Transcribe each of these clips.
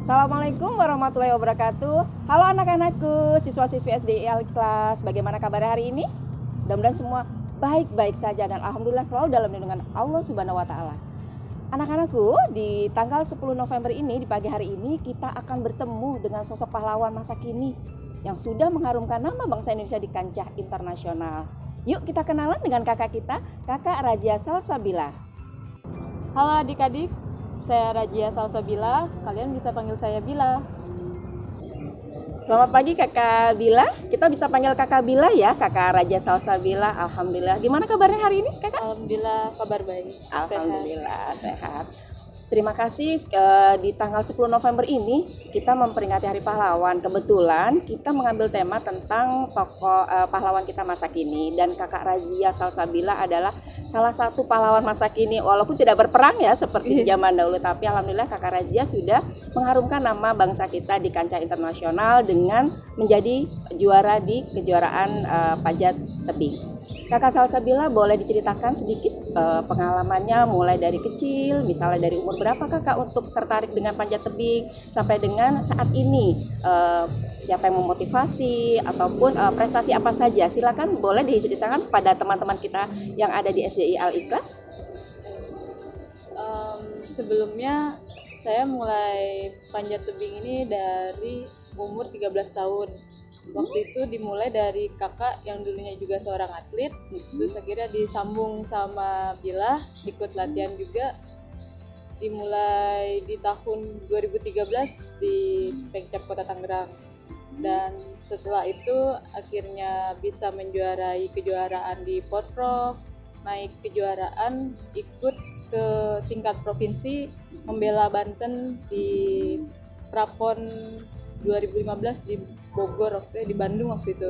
Assalamualaikum warahmatullahi wabarakatuh. Halo anak-anakku, siswa-siswi SD Al-Ikhlas. Bagaimana kabar hari ini? Mudah-mudahan semua baik-baik saja dan alhamdulillah selalu dalam lindungan Allah Subhanahu wa taala. Anak-anakku, di tanggal 10 November ini, di pagi hari ini kita akan bertemu dengan sosok pahlawan masa kini yang sudah mengharumkan nama bangsa Indonesia di kancah internasional. Yuk kita kenalan dengan kakak kita, Kakak Rajia Salsabila. Halo adik-adik, saya Rajia Salsabila, kalian bisa panggil saya Bila. Selamat pagi Kakak Bila, kita bisa panggil Kakak Bila ya, Kakak Rajia Salsabila. Alhamdulillah, gimana kabarnya hari ini Kakak? Alhamdulillah kabar baik. Alhamdulillah sehat. Terima kasih di tanggal 10 November ini kita memperingati Hari Pahlawan. Kebetulan kita mengambil tema tentang tokoh pahlawan kita masa kini, dan Kakak Rajia Salsabila adalah salah satu pahlawan masa kini walaupun tidak berperang ya seperti zaman dahulu, tapi alhamdulillah Kakak Rajia sudah mengharumkan nama bangsa kita di kancah internasional dengan menjadi juara di kejuaraan panjat tebing. Kakak Salsabila boleh diceritakan sedikit pengalamannya mulai dari kecil, misalnya dari umur berapa Kakak untuk tertarik dengan panjat tebing sampai dengan saat ini, siapa yang memotivasi ataupun prestasi apa saja, silakan boleh diceritakan pada teman-teman kita yang ada di SDI Al-Ikhlas. Sebelumnya saya mulai panjat tebing ini dari umur 13 tahun. Waktu itu dimulai dari kakak yang dulunya juga seorang atlet, terus akhirnya disambung sama Bila, ikut latihan juga. Dimulai di tahun 2013 di Pengcap Kota Tangerang. Dan setelah itu akhirnya bisa menjuarai kejuaraan di Porprov, naik kejuaraan, ikut ke tingkat provinsi, membela Banten di Prapon 2015 di Bogor, di Bandung waktu itu.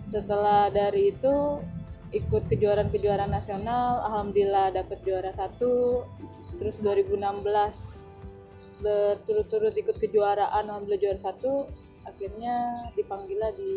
Setelah dari itu ikut kejuaraan-kejuaraan nasional, alhamdulillah dapat juara 1. Terus 2016 berturut-turut ikut kejuaraan, alhamdulillah juara 1. Akhirnya dipanggillah di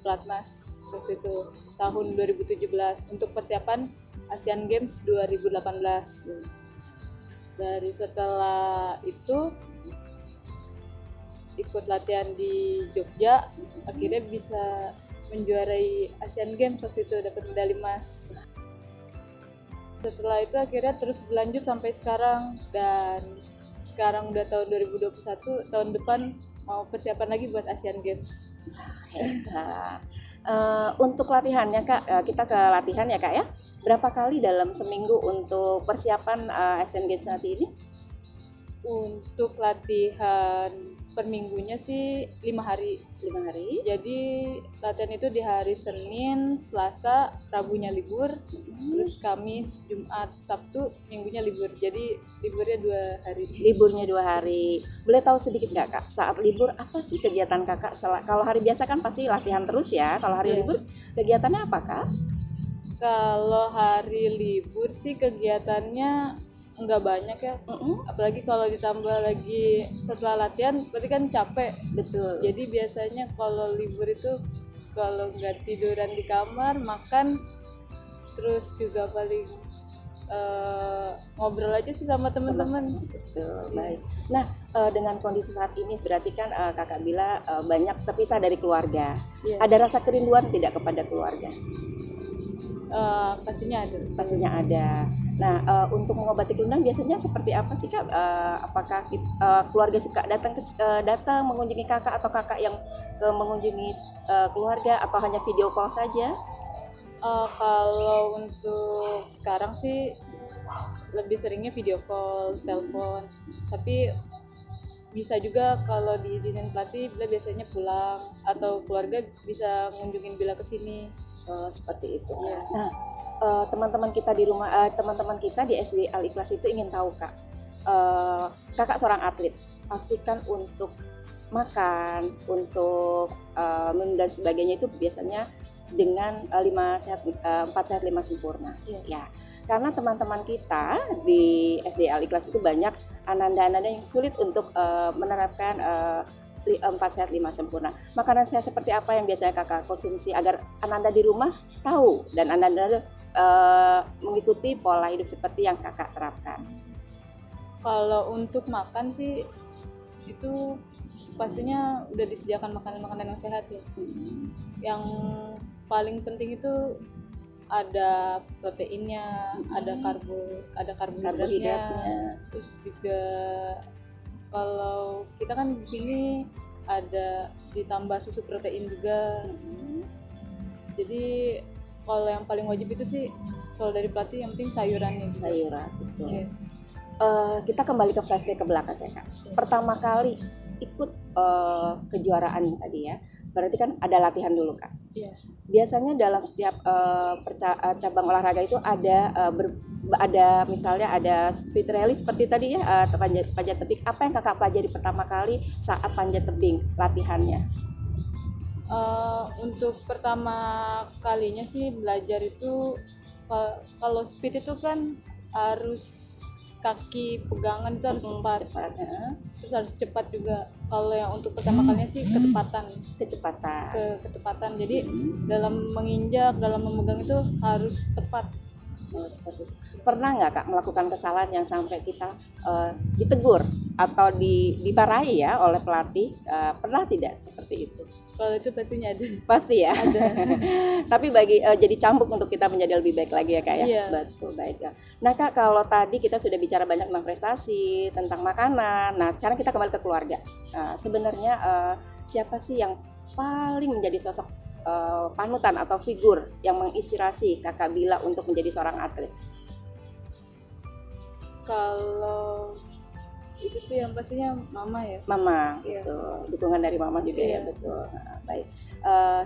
Platnas waktu itu tahun 2017 untuk persiapan Asian Games 2018. Dari setelah itu ikut latihan di Jogja, akhirnya bisa menjuarai Asian Games waktu itu, dapat medali emas. Setelah itu akhirnya terus berlanjut sampai sekarang, dan sekarang udah tahun 2021, tahun depan mau persiapan lagi buat Asian Games. Untuk latihannya Kak, kita ke latihan ya Kak ya. Berapa kali dalam seminggu untuk persiapan Asian Games nanti ini? Untuk latihan per minggunya sih 5 hari. 5 hari. Jadi latihan itu di hari Senin, Selasa, Rabunya libur, terus Kamis, Jumat, Sabtu, Minggunya libur. Jadi liburnya 2 hari. Liburnya 2 hari. Boleh tahu sedikit nggak Kak, saat libur apa sih kegiatan Kakak? Kalau hari biasa kan pasti latihan terus ya. Kalau hari libur kegiatannya apa Kak? Kalau hari libur sih kegiatannya nggak banyak ya. Apalagi kalau ditambah lagi setelah latihan berarti kan capek. Betul. Jadi biasanya kalau libur itu kalau nggak tiduran di kamar, makan, terus juga paling ngobrol aja sih sama teman-teman. Betul, baik. Nah, dengan kondisi saat ini berarti kan Kakak Bila banyak terpisah dari keluarga. Ada rasa kerinduan tidak kepada keluarga? Pastinya ada. Pastinya ada. Nah, untuk mengobati kerinduan biasanya seperti apa sih Kak? Apakah keluarga suka datang mengunjungi Kakak, atau Kakak yang mengunjungi keluarga, atau hanya video call saja? Kalau untuk sekarang sih lebih seringnya video call, telepon. Tapi bisa juga kalau diizinin pelatih, Bila biasanya pulang, atau keluarga bisa ngunjungin Bila ke sini. Seperti itu. Ya. Nah, teman-teman kita di rumah, teman-teman kita di SD Al-Ikhlas itu ingin tahu Kak, Kakak seorang atlet, pastikan untuk makan, untuk minum dan sebagainya itu biasanya dengan 4 sehat 5 sempurna. Ya. Karena teman-teman kita di SD Al-Ikhlas itu banyak ananda-ananda yang sulit untuk menerapkan 4 sehat 5 sempurna. Makanan sehat seperti apa yang biasanya Kakak konsumsi agar ananda di rumah tahu dan ananda mengikuti pola hidup seperti yang Kakak terapkan? Kalau untuk makan sih itu pastinya udah disediakan makanan-makanan yang sehat ya. Yang paling penting itu ada proteinnya, ada karbohidratnya. Karbohidratnya. Terus juga kalau kita kan di sini ada ditambah susu protein juga. Jadi kalau yang paling wajib itu sih kalau dari pelatih yang penting sayurannya gitu. Sayuran, betul. Iya. Kita kembali ke flashback ke belakang ya Kak. Pertama kali ikut kejuaraan tadi ya, berarti kan ada latihan dulu Kak. Iya. Biasanya dalam setiap cabang olahraga itu ada misalnya ada speed rally seperti tadi ya, panjat tebing. Apa yang Kakak pelajari pertama kali saat panjat tebing latihannya? Untuk pertama kalinya sih belajar itu kalau speed itu kan harus kaki pegangan itu harus tepat, terus harus cepat juga. Kalau yang untuk pertama kalinya sih ketepatan. Jadi dalam menginjak, dalam memegang itu harus tepat. Seperti itu. Pernah nggak Kak melakukan kesalahan yang sampai kita ditegur atau dimarahi ya oleh pelatih? Pernah tidak seperti itu? Kalau itu pastinya ada. Pasti ya. Ada. Tapi jadi cambuk untuk kita menjadi lebih baik lagi ya Kak ya. Iya. Betul, baik ya. Nah Kak, kalau tadi kita sudah bicara banyak tentang prestasi, tentang makanan. Nah sekarang kita kembali ke keluarga. Sebenarnya siapa sih yang paling menjadi sosok panutan atau figur yang menginspirasi Kakak Bila untuk menjadi seorang atlet? Kalau itu sih yang pastinya mama ya. Mama, Iya. betul. Dukungan dari mama juga ya, Iya. betul. Nah, baik.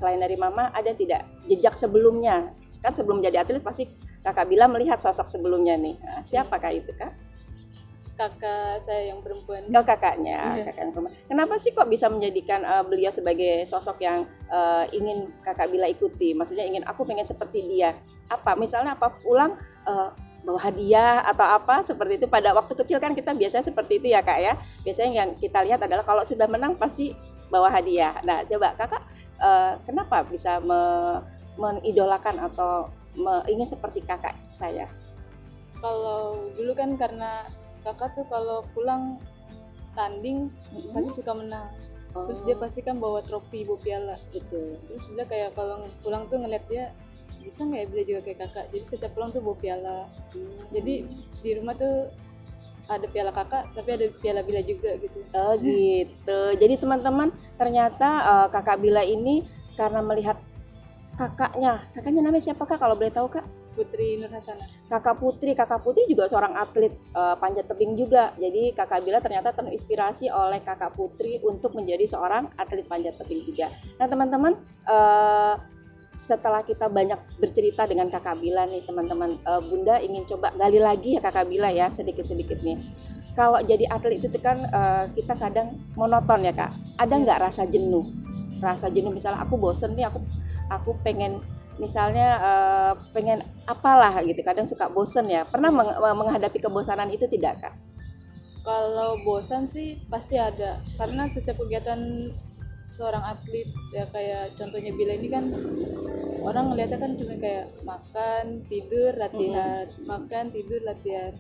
Selain dari mama, ada tidak jejak sebelumnya? Kan sebelum jadi atlet pasti Kakak Bila melihat sosok sebelumnya nih. Nah, siapakah itu Kak? Kakak saya yang perempuan. Oh, kakaknya, Iya. kakak yang perempuan. Kenapa sih kok bisa menjadikan beliau sebagai sosok yang ingin Kakak Bila ikuti? Maksudnya aku pengen seperti dia. Apa? Misalnya apa? Pulang bawa hadiah atau apa seperti itu. Pada waktu kecil kan kita biasanya seperti itu ya Kak ya. Biasanya yang kita lihat adalah kalau sudah menang pasti bawa hadiah. Nah coba Kakak kenapa bisa mengidolakan atau ingin seperti kakak saya? Kalau dulu kan karena kakak tuh kalau pulang tanding pasti suka menang. Terus dia pasti kan bawa trofi, bawa piala. Gitu. Terus dia kayak kalau pulang tuh ngeliat dia bisa nggak ya Bila juga kayak kakak. Jadi setiap pulang tuh bawa piala. Jadi di rumah tuh ada piala kakak tapi ada piala Bila juga gitu. Oh gitu. Jadi teman-teman ternyata Kakak Bila ini karena melihat kakaknya namanya siapa Kak kalau boleh tahu Kak? Putri Nur Hasanah. Kakak Putri juga seorang atlet panjat tebing juga. Jadi Kakak Bila ternyata terinspirasi oleh Kakak Putri untuk menjadi seorang atlet panjat tebing juga. Nah teman-teman, setelah kita banyak bercerita dengan Kakak Bila nih teman-teman, Bunda ingin coba gali lagi ya Kakak Bila ya sedikit-sedikit nih. Kalau jadi atlet itu kan kita kadang monoton ya Kak. Ada nggak rasa jenuh? Rasa jenuh misalnya aku bosen nih, aku pengen misalnya pengen apalah gitu, kadang suka bosen ya. Pernah menghadapi kebosanan itu tidak Kak? Kalau bosan sih pasti ada, karena setiap kegiatan seorang atlet ya kayak contohnya Bila ini kan orang ngeliatnya kan cuma kayak makan, tidur, latihan, makan, tidur, latihan.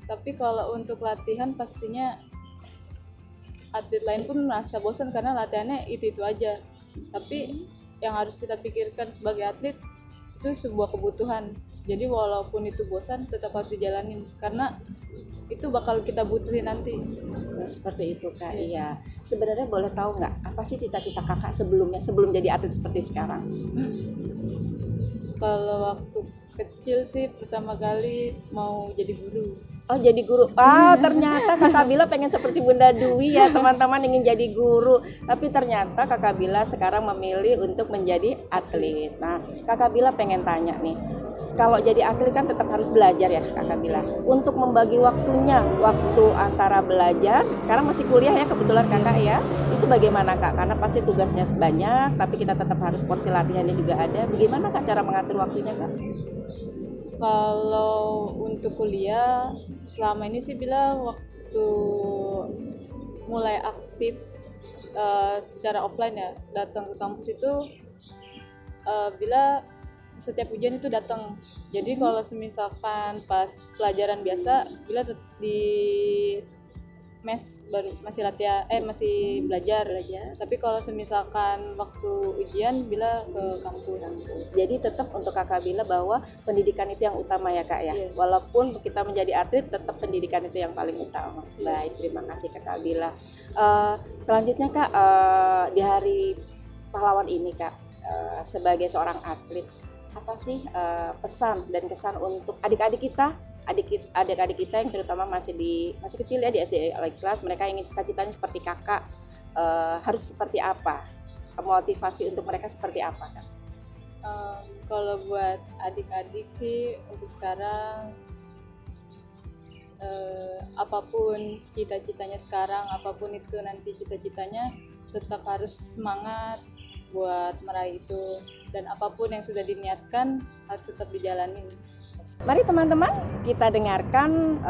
Tapi kalau untuk latihan pastinya atlet lain pun merasa bosan karena latihannya itu aja. Tapi yang harus kita pikirkan sebagai atlet itu sebuah kebutuhan. Jadi walaupun itu bosan tetap harus dijalanin karena itu bakal kita butuhin nanti. Seperti itu Kak. Iya. Sebenarnya boleh tahu nggak apa sih cita-cita Kakak sebelum jadi atlet seperti sekarang? Kalau waktu kecil sih pertama kali mau jadi guru. Oh jadi guru. Ternyata Kakak Bila pengen seperti Bunda Dwi ya teman-teman, ingin jadi guru. Tapi ternyata Kakak Bila sekarang memilih untuk menjadi atlet. Nah Kakak Bila pengen tanya nih, kalau jadi atlet kan tetap harus belajar ya Kakak Bila. Untuk membagi waktunya, waktu antara belajar, sekarang masih kuliah ya kebetulan Kakak ya. Itu bagaimana Kak? Karena pasti tugasnya banyak, tapi kita tetap harus porsi latihannya juga ada. Bagaimana Kak cara mengatur waktunya Kak? Kalau untuk kuliah selama ini sih Bila waktu mulai aktif secara offline ya datang ke kampus itu Bila setiap ujian itu datang. Jadi kalau misalkan pas pelajaran biasa Bila mes baru masih latihan masih belajar. Tapi kalau semisalkan waktu ujian bila ke kampus. Jadi tetap untuk Kakak Bila bahwa pendidikan itu yang utama ya Kak ya. Iya. Walaupun kita menjadi atlet, tetap pendidikan itu yang paling utama. Iya. Baik, terima kasih Kakak Bila. Selanjutnya Kak, di hari pahlawan ini Kak, sebagai seorang atlet, apa sih pesan dan kesan untuk adik-adik kita, adik-adik kita yang terutama masih kecil ya, di SD kelas, mereka ingin cita-citanya seperti Kakak, harus seperti apa? Motivasi untuk mereka seperti apa Kak? Kalau buat adik-adik sih untuk sekarang apapun cita-citanya sekarang, apapun itu nanti cita-citanya, tetap harus semangat buat meraih itu, dan apapun yang sudah diniatkan harus tetap dijalanin. Mari teman-teman kita dengarkan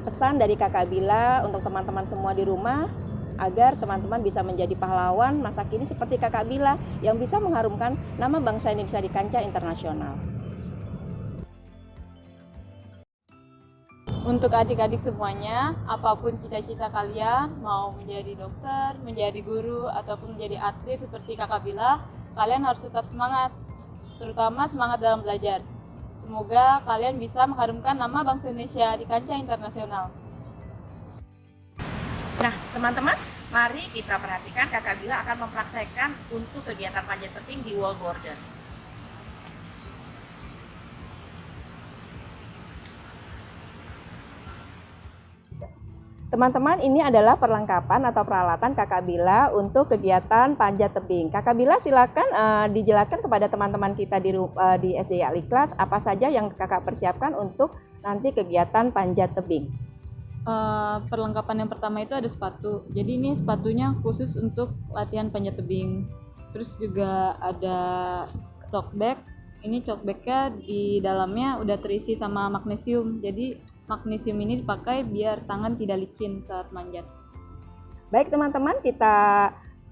pesan dari Kakak Bila untuk teman-teman semua di rumah, agar teman-teman bisa menjadi pahlawan masa kini seperti Kakak Bila yang bisa mengharumkan nama bangsa Indonesia di kancah internasional. Untuk adik-adik semuanya, apapun cita-cita kalian, mau menjadi dokter, menjadi guru, ataupun menjadi atlet seperti Kakak Bila, kalian harus tetap semangat, terutama semangat dalam belajar. Semoga kalian bisa mengharumkan nama bangsa Indonesia di kancah internasional. Nah teman-teman, mari kita perhatikan Kakak Bila akan mempraktekkan untuk kegiatan panjat tebing di wall border. Teman-teman, ini adalah perlengkapan atau peralatan Kakak Bila untuk kegiatan panjat tebing. Kakak Bila silakan dijelaskan kepada teman-teman kita di SD Al-Ikhlas apa saja yang Kakak persiapkan untuk nanti kegiatan panjat tebing. Perlengkapan yang pertama itu ada sepatu. Jadi ini sepatunya khusus untuk latihan panjat tebing. Terus juga ada tote bag. Ini tote bagnya di dalamnya udah terisi sama magnesium. Jadi magnesium ini dipakai biar tangan tidak licin saat manjat. Baik teman-teman, kita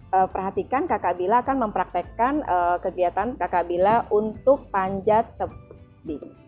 perhatikan Kakak Bila akan mempraktekkan kegiatan Kakak Bila untuk panjat tebing.